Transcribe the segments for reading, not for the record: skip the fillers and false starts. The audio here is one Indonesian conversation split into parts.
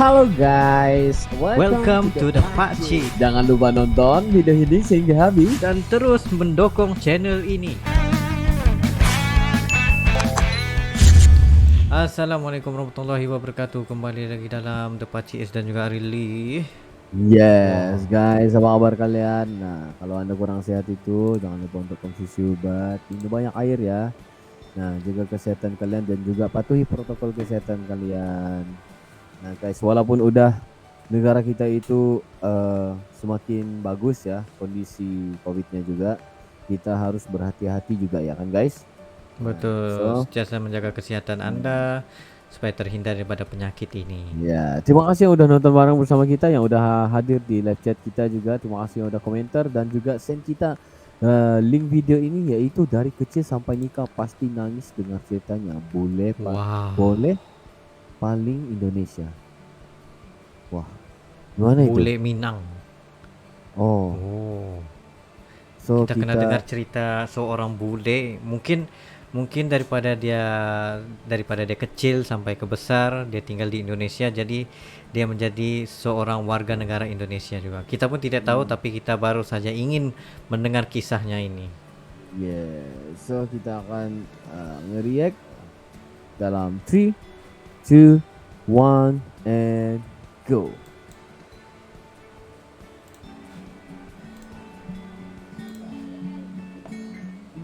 Halo guys, Welcome to the Pakcik. Jangan lupa nonton video ini sehingga habis Dan terus mendukung channel ini. Assalamualaikum warahmatullahi wabarakatuh. Kembali lagi dalam The Pakcik dan juga Arili. Yes guys, apa kabar kalian? Nah, kalau anda kurang sehat itu jangan lupa untuk konsumsi obat, minum banyak air ya. Nah, jaga kesehatan kalian dan juga patuhi protokol kesehatan kalian. Nah guys, walaupun udah negara kita itu semakin bagus ya kondisi COVID-nya juga, kita harus berhati-hati juga ya kan guys. Betul, sentiasa menjaga kesehatan Anda supaya terhindar daripada penyakit ini. Ya, terima kasih yang udah nonton bareng bersama kita, yang udah hadir di live chat kita juga. Terima kasih yang udah komentar dan juga send kita link video ini, yaitu dari kecil sampai nikah pasti nangis dengar ceritanya. Boleh Pak? Wow. Boleh paling Indonesia. Wah, gimana itu? Bule Minang. Oh. So kita kena dengar cerita seorang bule, mungkin daripada dia kecil sampai ke besar dia tinggal di Indonesia, jadi dia menjadi seorang warga negara Indonesia juga. Kita pun tidak tahu, tapi kita baru saja ingin mendengar kisahnya ini. So kita akan nge-react dalam 3, 2, 1 and go.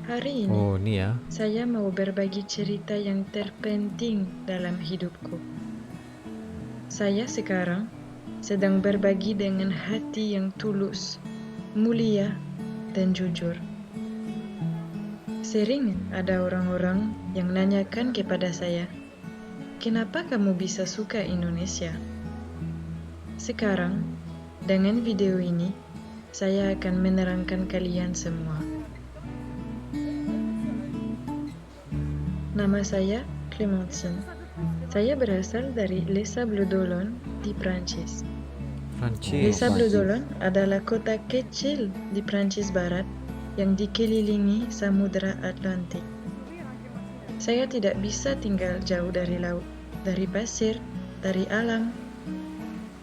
Hari ini, saya mau berbagi cerita yang terpenting dalam hidupku. Saya sekarang sedang berbagi dengan hati yang tulus, mulia, dan jujur. Sering ada orang-orang yang nanyakan kepada saya, "Kenapa kamu bisa suka Indonesia?" Sekarang, dengan video ini, saya akan menerangkan kalian semua. Nama saya Clementine. Saya berasal dari Les Sables-d'Olonne di Prancis. Les Sables-d'Olonne adalah kota kecil di Prancis Barat yang dikelilingi Samudra Atlantik. Saya tidak bisa tinggal jauh dari laut, dari pasir, dari alam.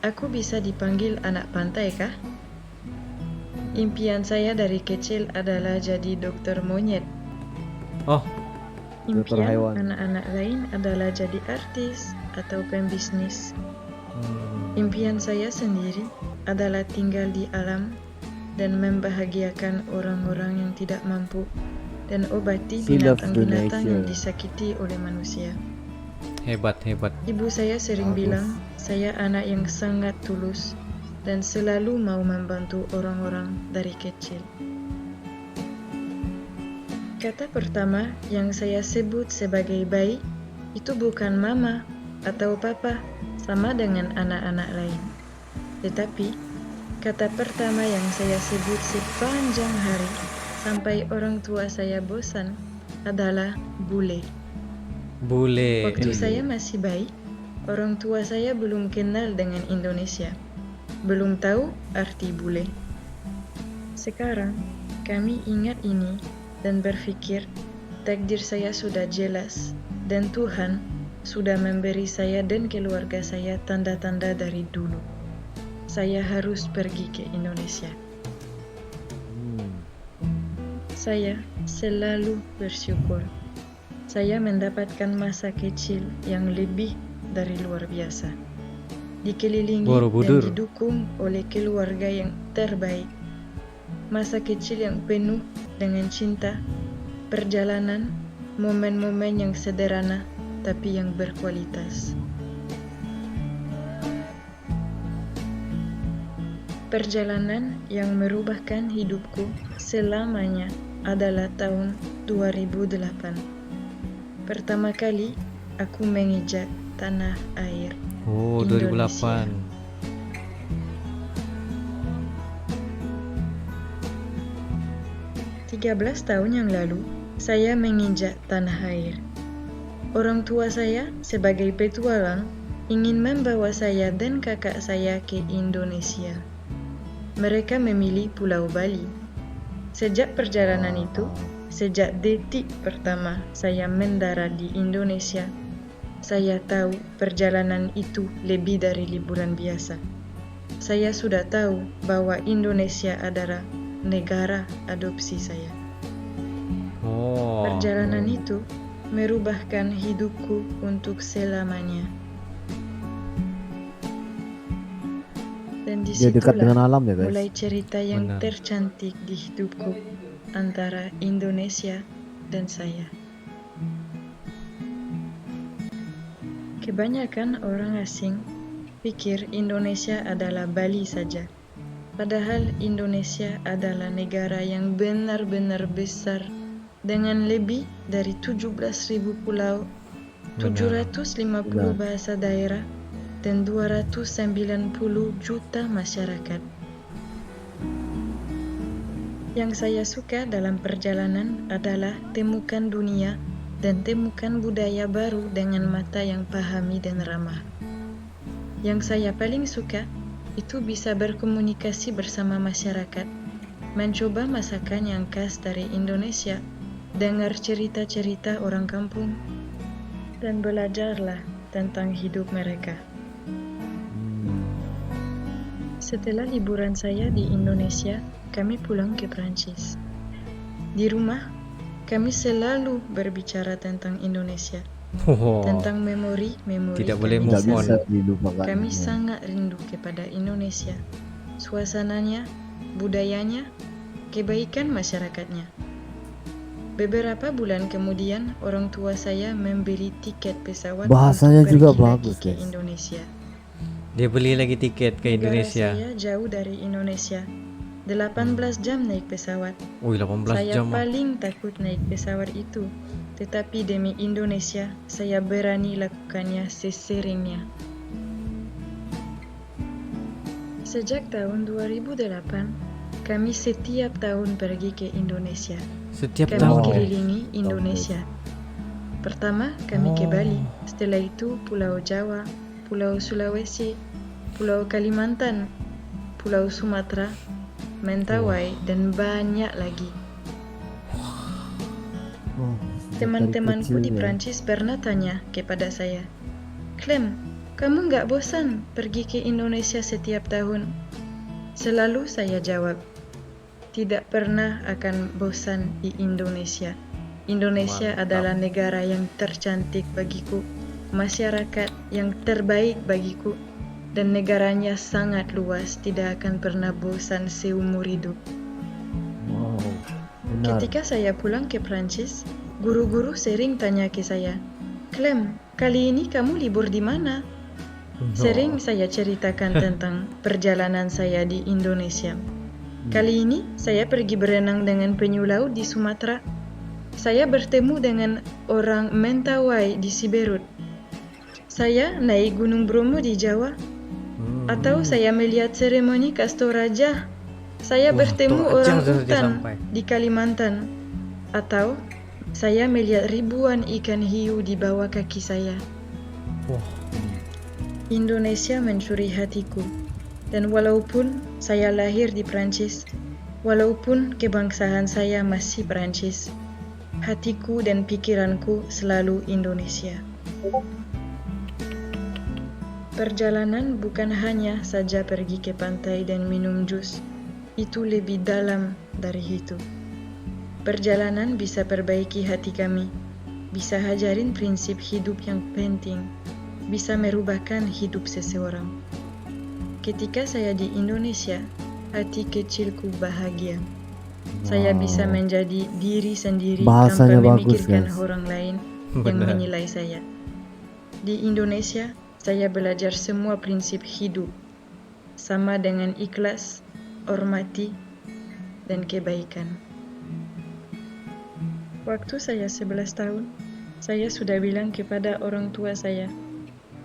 Aku bisa dipanggil anak pantai kah? Impian saya dari kecil adalah jadi dokter monyet. Impian anak-anak lain adalah jadi artis atau pembisnis. Impian saya sendiri adalah tinggal di alam dan membahagiakan orang-orang yang tidak mampu dan obati binatang-binatang yang disakiti oleh manusia. Hebat. Ibu saya sering bilang saya anak yang sangat tulus dan selalu mau membantu orang-orang dari kecil. Kata pertama yang saya sebut sebagai bayi itu bukan mama atau papa sama dengan anak-anak lain. Tetapi kata pertama yang saya sebut sepanjang hari sampai orang tua saya bosan adalah bule. Waktu saya masih bayi, orang tua saya belum kenal dengan Indonesia, belum tahu arti bule. Sekarang kami ingat ini dan berpikir takdir saya sudah jelas dan Tuhan sudah memberi saya dan keluarga saya tanda-tanda dari dulu. Saya harus pergi ke Indonesia. Saya selalu bersyukur. Saya mendapatkan masa kecil yang lebih dari luar biasa. Dikelilingi dan didukung oleh keluarga yang terbaik. Masa kecil yang penuh dengan cinta, perjalanan, momen-momen yang sederhana tapi yang berkualitas. Perjalanan yang merubahkan hidupku selamanya adalah tahun 2008. Pertama kali aku menginjak tanah air Indonesia. 2008. 13 tahun yang lalu, saya menginjak tanah air. Orang tua saya sebagai petualang ingin membawa saya dan kakak saya ke Indonesia. Mereka memilih Pulau Bali. Sejak perjalanan itu, sejak detik pertama saya mendarat di Indonesia, saya tahu perjalanan itu lebih dari liburan biasa. Saya sudah tahu bahwa Indonesia adalah negara adopsi saya. Oh. Perjalanan itu merubahkan hidupku untuk selamanya. Dan Dia dekat dengan disitulah alam ya guys. mulai cerita yang Benar. tercantik di hidupku antara Indonesia dan saya. Kebanyakan orang asing pikir Indonesia adalah Bali saja. Padahal Indonesia adalah negara yang benar-benar besar dengan lebih dari 17.000 pulau, Benar. 750 bahasa daerah, dan 290 juta masyarakat. Yang saya suka dalam perjalanan adalah temukan dunia dan temukan budaya baru dengan mata yang pahami dan ramah. Yang saya paling suka itu bisa berkomunikasi bersama masyarakat, mencoba masakan yang khas dari Indonesia, dengar cerita-cerita orang kampung, dan belajarlah tentang hidup mereka. Setelah liburan saya di Indonesia, kami pulang ke Prancis. Di rumah, kami selalu berbicara tentang Indonesia, Oh. tentang memori-memori Tidak boleh kami di Tidak move on. sana. bisa dilupakan. Kami Ya. sangat rindu kepada Indonesia, suasananya, budayanya, kebaikan masyarakatnya. Beberapa bulan kemudian, orang tua saya membeli tiket pesawat Bahasanya untuk juga pergi bagus, lagi ke guys. Indonesia. Dia beli lagi tiket ke Negara Indonesia. saya jauh dari Indonesia, 18 jam naik pesawat. Wih, 18 Saya jam. paling takut naik pesawat itu, tetapi demi Indonesia, saya berani lakukannya seseringnya. Sejak tahun 2008, kami setiap tahun pergi ke Indonesia. Setiap Kami tahun. kelilingi Indonesia. Pertama, kami ke Oh. Bali. Setelah itu, Pulau Jawa, Pulau Sulawesi, Pulau Kalimantan, Pulau Sumatera, Mentawai, dan banyak lagi. Oh, sejak dari Teman-temanku kecil di ya. Prancis pernah tanya kepada saya, "Clem, kamu nggak bosan pergi ke Indonesia setiap tahun?" Selalu saya jawab, tidak pernah akan bosan di Indonesia. Indonesia Mantap. adalah negara yang tercantik bagiku, masyarakat yang terbaik bagiku, dan negaranya sangat luas, tidak akan pernah bosan seumur hidup. Wow, benar. Ketika saya pulang ke Prancis, guru-guru sering tanya ke saya, "Clem, kali ini kamu libur di mana?" Sering saya ceritakan tentang perjalanan saya di Indonesia. Kali ini saya pergi berenang dengan penyu laut di Sumatera. Saya bertemu dengan orang Mentawai di Siberut. Saya naik Gunung Bromo di Jawa. Atau saya melihat seremoni Kastoraja. Saya Wah, bertemu Toraja orang sudah hutan sampai. di Kalimantan. Atau saya melihat ribuan ikan hiu di bawah kaki saya. Wah. Indonesia mencuri hatiku. Dan walaupun saya lahir di Prancis, walaupun kebangsaan saya masih Prancis, hatiku dan pikiranku selalu Indonesia. Perjalanan bukan hanya saja pergi ke pantai dan minum jus. Itu lebih dalam dari itu. Perjalanan bisa perbaiki hati kami, bisa ajarin prinsip hidup yang penting, bisa merubahkan hidup seseorang. Ketika saya di Indonesia, hati kecilku bahagia. Saya bisa menjadi diri sendiri Bahasanya tanpa bagus, memikirkan guys. orang lain yang Benar. menilai saya. Di Indonesia, saya belajar semua prinsip hidup, sama dengan ikhlas, hormati, dan kebaikan. Waktu saya 11 tahun, saya sudah bilang kepada orang tua saya,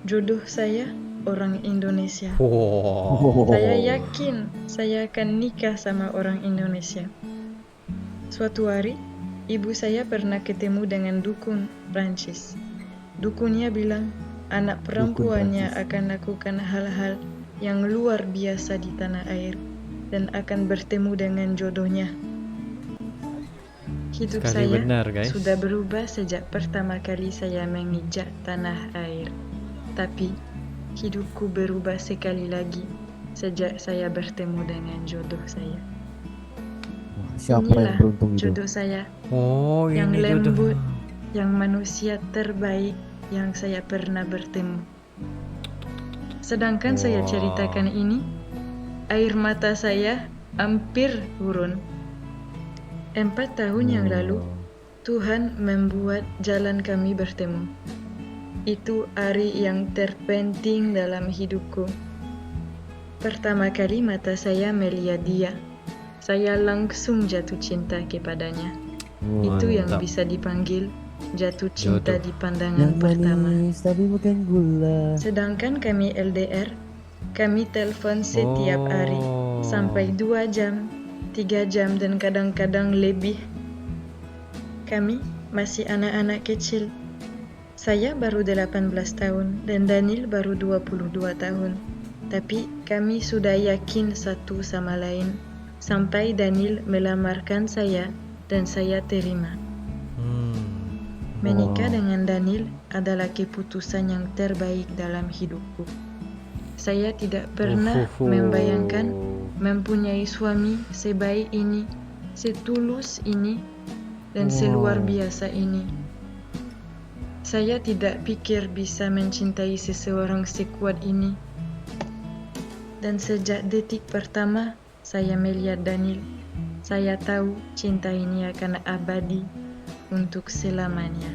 jodoh saya orang Indonesia. Wow. Saya yakin saya akan nikah sama orang Indonesia. Suatu hari, ibu saya pernah ketemu dengan dukun Prancis. Dukunnya bilang, anak perempuannya Prancis. akan lakukan hal-hal yang luar biasa di tanah air dan akan bertemu dengan jodohnya. Hidup Sekali saya benar, guys. sudah berubah sejak pertama kali saya menginjak tanah air. Tapi hidupku berubah sekali lagi sejak saya bertemu dengan jodoh saya. Wah, siapa yang Inilah beruntung itu? jodoh saya, Oh, yang ini lembut, jodohnya. yang manusia terbaik yang saya pernah bertemu. Sedangkan saya Wah. ceritakan ini, air mata saya hampir turun. 4 tahun yang lalu, Tuhan membuat jalan kami bertemu. Itu hari yang terpenting dalam hidupku. Pertama kali mata saya melihat dia, saya langsung jatuh cinta kepadanya. Itu yang Mantap. bisa dipanggil jatuh cinta Jodoh. di pandangan Yang pertama. manis tapi bukan gula. Sedangkan kami LDR, kami telepon setiap hari sampai 2 jam, 3 jam dan kadang-kadang lebih. Kami masih anak-anak kecil. Saya baru 18 tahun dan Daniel baru 22 tahun. Tapi kami sudah yakin satu sama lain sampai Daniel melamarkan saya dan saya terima. Menikah dengan Daniel adalah keputusan yang terbaik dalam hidupku. Saya tidak pernah membayangkan mempunyai suami sebaik ini, setulus ini, dan seluar biasa ini. Saya tidak pikir bisa mencintai seseorang sekuat ini. Dan sejak detik pertama saya melihat Daniel, saya tahu cinta ini akan abadi untuk selamanya.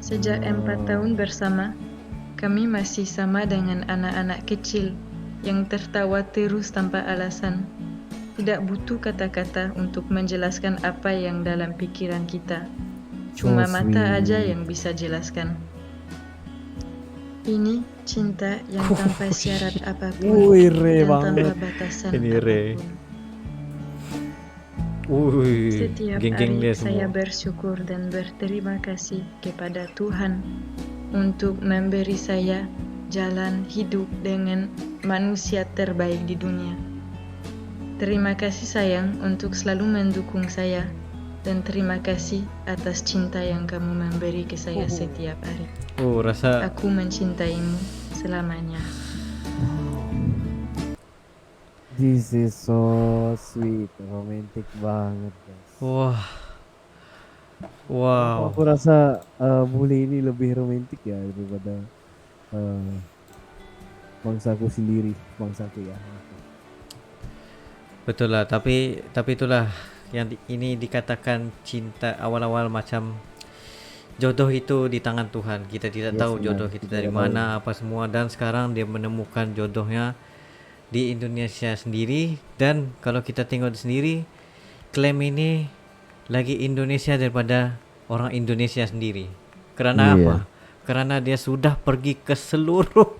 Sejak 4 tahun bersama, kami masih sama dengan anak-anak kecil yang tertawa terus tanpa alasan. Tidak butuh kata-kata untuk menjelaskan apa yang dalam pikiran kita. Cuma mata aja yang bisa jelaskan. Ini cinta yang tanpa syarat apapun Wih, re dan banget. tanpa batasan Ini re. apapun. Geng-geng Setiap hari dia saya semua. bersyukur dan berterima kasih kepada Tuhan untuk memberi saya jalan hidup dengan manusia terbaik di dunia. Terima kasih sayang untuk selalu mendukung saya dan terima kasih atas cinta yang kamu memberi ke saya setiap hari. Rasa Aku mencintaimu selamanya. This is so sweet, romantic banget guys. wah. Aku rasa bule ini lebih romantik ya daripada bangsaku sendiri, bangsaku ya. Betul lah, tapi itulah yang ini dikatakan cinta awal-awal macam jodoh itu di tangan Tuhan. Kita tidak Yes, tahu benar. jodoh kita Kita dari tidak mana apa semua, dan sekarang dia menemukan jodohnya di Indonesia sendiri. Dan kalau kita tengok sendiri, klaim ini lagi Indonesia daripada orang Indonesia sendiri. Karena Iya. apa? Karena dia sudah pergi ke seluruh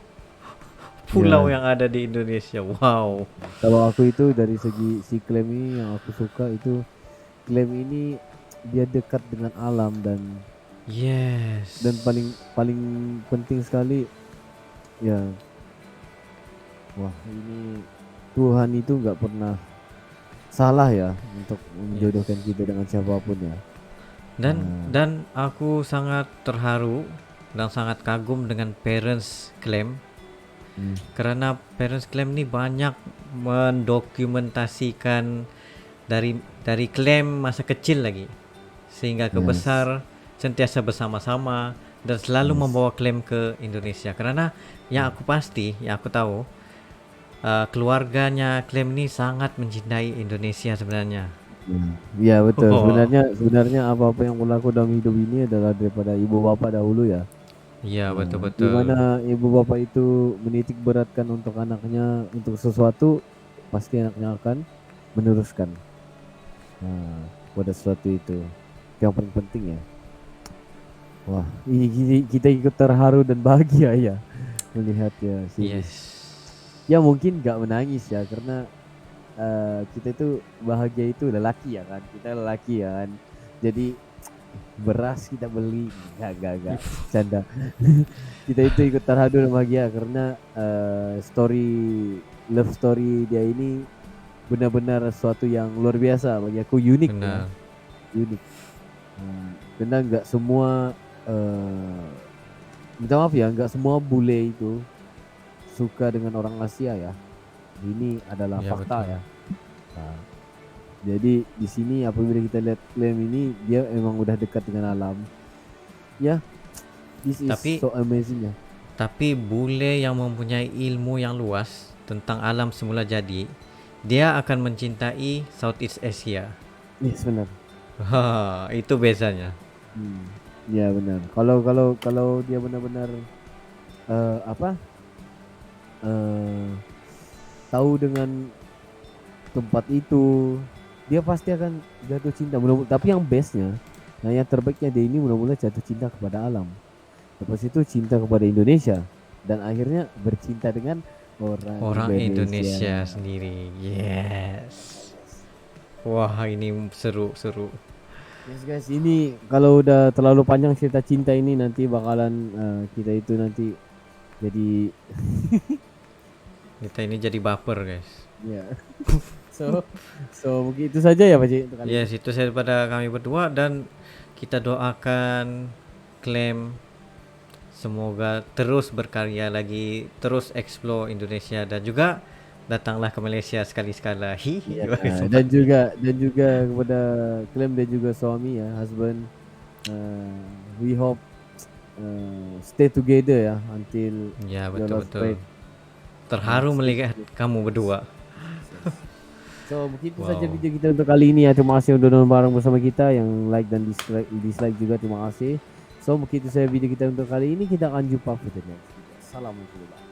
pulau Iya. yang ada di Indonesia. Wow. Kalau aku itu dari segi si klaim ini yang aku suka itu, klaim ini dia dekat dengan alam dan Yes. paling penting sekali ya, wah ini Tuhan itu nggak pernah salah ya untuk menjodohkan kita dengan siapapun ya. Dan aku sangat terharu dan sangat kagum dengan parents claim. Karena parents claim ni banyak mendokumentasikan dari klaim masa kecil lagi sehingga ke besar sentiasa bersama-sama dan selalu membawa klaim ke Indonesia. Karena yang aku tahu keluarganya klaim ni sangat mencintai Indonesia sebenarnya. Ya betul. Sebenarnya apa-apa yang berlaku dalam hidup ini adalah daripada ibu bapak dahulu ya. Iya, betul-betul. Di mana ibu bapak itu menitik beratkan untuk anaknya untuk sesuatu, pasti anaknya akan meneruskan pada sesuatu itu. Yang paling penting ya. Wah, ini kita ikut terharu dan bahagia ya melihatnya sih. Yes. Ya mungkin nggak menangis ya karena kita itu bahagia itu lelaki ya kan, kita lelaki ya kan, jadi beras kita beli gak canda. Kita itu ikut terharu dan bahagia karena love story dia ini benar-benar sesuatu yang luar biasa bagi aku, unik ya. unik. Karena nggak semua minta maaf ya, nggak semua bule itu suka dengan orang Asia ya. Ini adalah Ya, fakta betul. ya. Nah, jadi di sini apabila kita lihat Clem ini, dia emang udah dekat dengan alam. Ya, this is Tapi so amazing ya. Tapi bule yang mempunyai ilmu yang luas tentang alam semula jadi, dia akan mencintai Southeast Asia. Yes, benar. Itu bezanya. Ya benar. Kalau dia benar-benar apa? Tahu dengan tempat itu, dia pasti akan jatuh cinta. Tapi yang bestnya, nah yang terbaiknya dia ini mula-mula jatuh cinta kepada alam. Lepas itu cinta kepada Indonesia dan akhirnya bercinta dengan Orang Indonesia Indonesia. sendiri. Yes. Wah, ini seru. Yes guys, ini kalau udah terlalu panjang cerita cinta ini nanti bakalan kita itu nanti jadi Kita ini jadi baper, guys. ya. So begitu saja ya Pak Cik untuk kali Yes, ini. itu saya daripada kami berdua dan kita doakan Clem semoga terus berkarya lagi, terus explore Indonesia dan juga datanglah ke Malaysia sekali-sekala. Ya, Bagi sempat. dan juga kepada Clem dan juga suami ya, husband. We hope stay together ya until Ya, your last betul-betul. breath. Terharu melihat kamu berdua. So begitu Wow. saja video kita untuk kali ini ya. Terima kasih udah nonton bareng bersama kita. Yang like dan dislike juga terima kasih. So begitu saja video kita untuk kali ini. Kita akan jumpa pada next video. Assalamualaikum.